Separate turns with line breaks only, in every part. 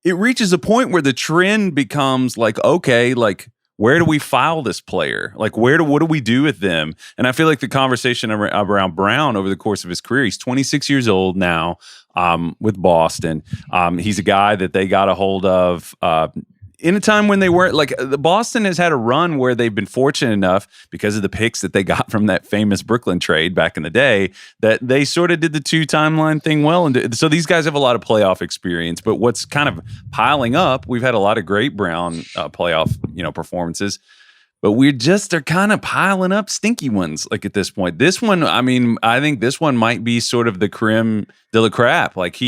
it reaches a point where the trend becomes like, okay, like, where do we file this player? Like, what do we do with them? And I feel like the conversation around Brown over the course of his career, he's 26 years old now, with Boston. He's a guy that they got a hold of in a time when they weren't, like, the Boston has had a run where they've been fortunate enough because of the picks that they got from that famous Brooklyn trade back in the day that they sort of did the 2 timeline thing well. And so these guys have a lot of playoff experience, but what's kind of piling up, we've had a lot of great Brown playoff, performances, but they're kind of piling up stinky ones. Like at this point, this one, I mean, I think this one might be sort of the creme de la crap. Like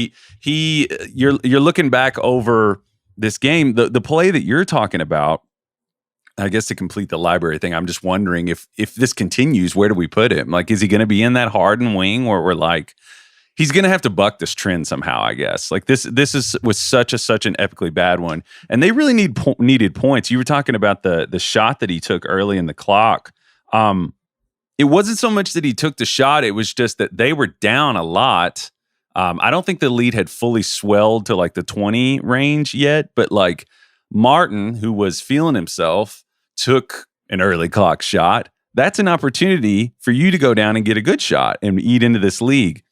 you're looking back over this game, the play that you're talking about, I guess to complete the library thing, I'm just wondering if this continues, where do we put him? Like, is he going to be in that Harden wing where we're like, he's going to have to buck this trend somehow, I guess. Like this was such an epically bad one. And they really needed points. You were talking about the shot that he took early in the clock. It wasn't so much that he took the shot. It was just that they were down a lot. I don't think the lead had fully swelled to like the 20 range yet, but like Martin, who was feeling himself, took an early clock shot. That's an opportunity for you to go down and get a good shot and eat into this lead.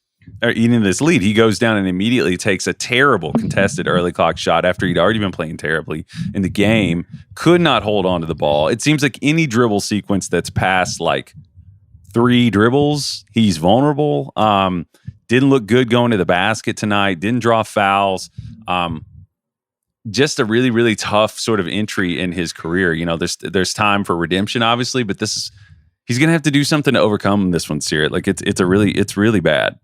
He goes down and immediately takes a terrible contested early clock shot after he'd already been playing terribly in the game. Could not hold on to the ball. It seems like any dribble sequence that's past like 3 dribbles, he's vulnerable. Didn't look good going to the basket tonight. Didn't draw fouls. Just a really, really tough sort of entry in his career. There's time for redemption, obviously, but he's gonna have to do something to overcome this one, Seerat. Like it's really bad.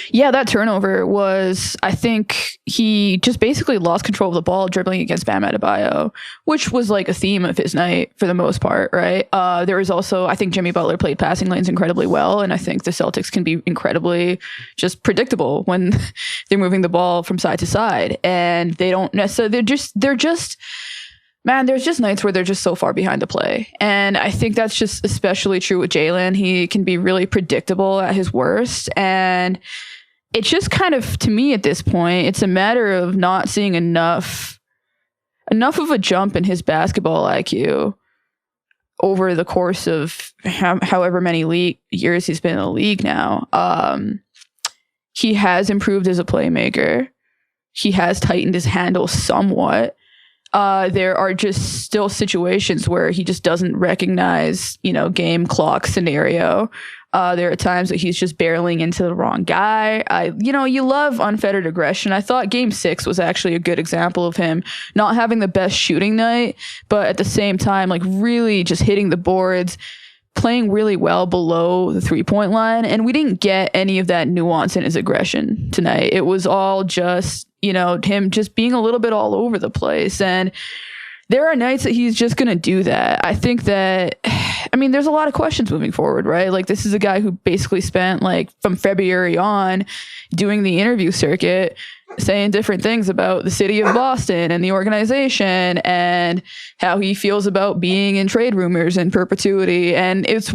Yeah, that turnover was, I think he just basically lost control of the ball dribbling against Bam Adebayo, which was like a theme of his night for the most part, right? There was also, I think Jimmy Butler played passing lanes incredibly well, and I think the Celtics can be incredibly just predictable when they're moving the ball from side to side, and they don't necessarily, they're just man, there's just nights where they're just so far behind the play. And I think that's just especially true with Jaylen. He can be really predictable at his worst. And it's just kind of, to me at this point, it's a matter of not seeing enough of a jump in his basketball IQ over the course of however many years he's been in the league now. He has improved as a playmaker. He has tightened his handle somewhat. There are just still situations where he just doesn't recognize, game clock scenario. There are times that he's just barreling into the wrong guy. You love unfettered aggression. I thought Game 6 was actually a good example of him not having the best shooting night, but at the same time, like really just hitting the boards, playing really well below the 3-point line. And we didn't get any of that nuance in his aggression tonight. It was all just, him just being a little bit all over the place. And there are nights that he's just going to do that. I think that, there's a lot of questions moving forward, right? Like, this is a guy who basically spent, from February on doing the interview circuit, saying different things about the city of Boston and the organization and how he feels about being in trade rumors in perpetuity. And it's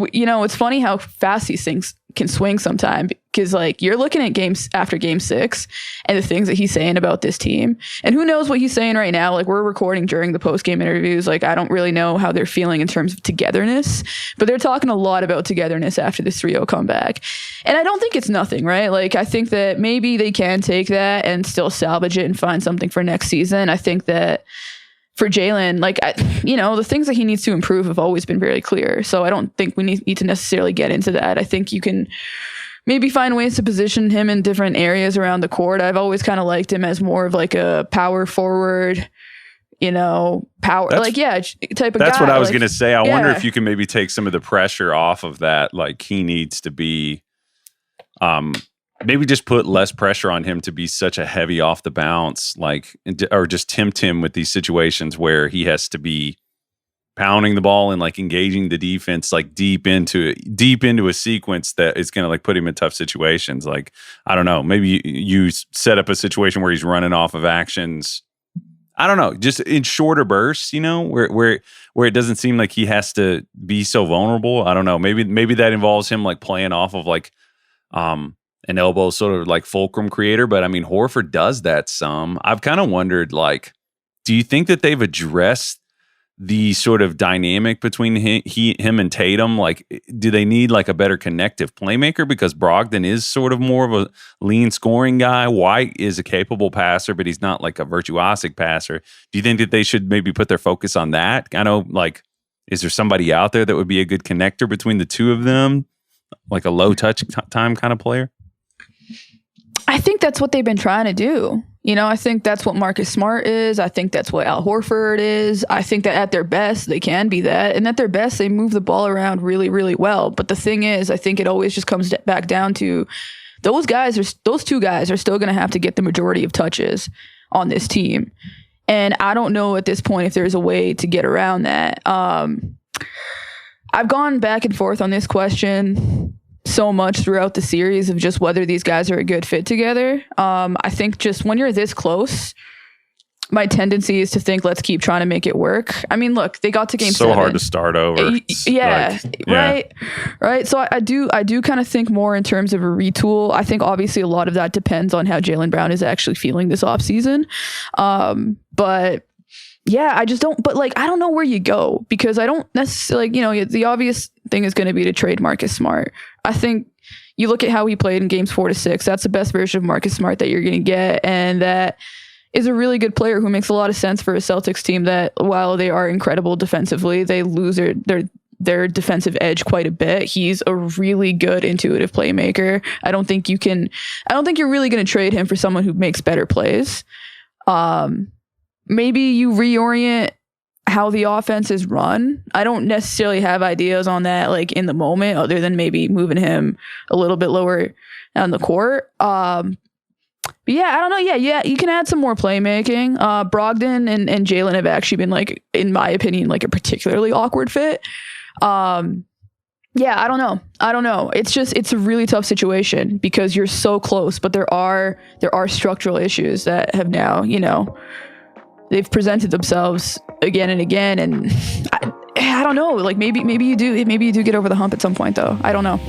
funny how fast these things can swing sometimes, because you're looking at games after Game 6 and the things that he's saying about this team, and who knows what he's saying right now. We're recording during the post-game interviews. I don't really know how they're feeling in terms of togetherness, but they're talking a lot about togetherness after this 3-0 comeback. And I don't think it's nothing, right? I think that maybe they can take that and still salvage it and find something for next season. I think that for Jaylen, the things that he needs to improve have always been very clear. So I don't think we need to necessarily get into that. I think you can maybe find ways to position him in different areas around the court. I've always kind of liked him as more of a power forward, type of guy.
That's what I was going to say. I wonder if you can maybe take some of the pressure off of that. He needs to be, maybe just put less pressure on him to be such a heavy off the bounce, or just tempt him with these situations where he has to be pounding the ball and engaging the defense deep into a sequence that is going to put him in tough situations. I don't know, maybe you set up a situation where he's running off of actions. I don't know, just in shorter bursts, where it doesn't seem like he has to be so vulnerable. I don't know. Maybe that involves him playing off of an elbow sort of like fulcrum creator. But I mean, Horford does that some. I've kind of wondered, like, do you think that they've addressed the sort of dynamic between him and Tatum? Like, do they need like a better connective playmaker? Because Brogdon is sort of more of a lean scoring guy. White is a capable passer, but he's not like a virtuosic passer. Do you think that they should maybe put their focus on that? I know, like, is there somebody out there that would be a good connector between the two of them? Like a low touch time kind of player?
I think that's what they've been trying to do. You know, I think that's what Marcus Smart is. I think that's what Al Horford is. I think that at their best, they can be that. And at their best, they move the ball around really, really well. But the thing is, I think it always just comes back down to those two guys are still going to have to get the majority of touches on this team. And I don't know at this point if there's a way to get around that. I've gone back and forth on this question so much throughout the series of just whether these guys are a good fit together. I think just when you're this close, my tendency is to think, let's keep trying to make it work. I mean, look, they got to game 7.
So hard to start over.
Right. So I do kind of think more in terms of a retool. I think obviously a lot of that depends on how Jaylen Brown is actually feeling this offseason. But yeah, I just don't, but like, I don't know where you go, because I don't necessarily, you know, the obvious thing is going to be to trade Marcus Smart. I think you look at how he played in games 4 to 6. That's the best version of Marcus Smart that you're going to get. And that is a really good player who makes a lot of sense for a Celtics team that, while they are incredible defensively, they lose their defensive edge quite a bit. He's a really good intuitive playmaker. I don't think you're really going to trade him for someone who makes better plays. Maybe you reorient how the offense is run. I don't necessarily have ideas on that, like, in the moment, other than maybe moving him a little bit lower on the court. But yeah, I don't know. Yeah, you can add some more playmaking. Brogdon and Jaylen have actually been, like, in my opinion, like a particularly awkward fit. Yeah, I don't know. It's a really tough situation because you're so close, but there are structural issues that have now, you know, they've presented themselves again and again. And I don't know, like maybe you do get over the hump at some point though. I don't know.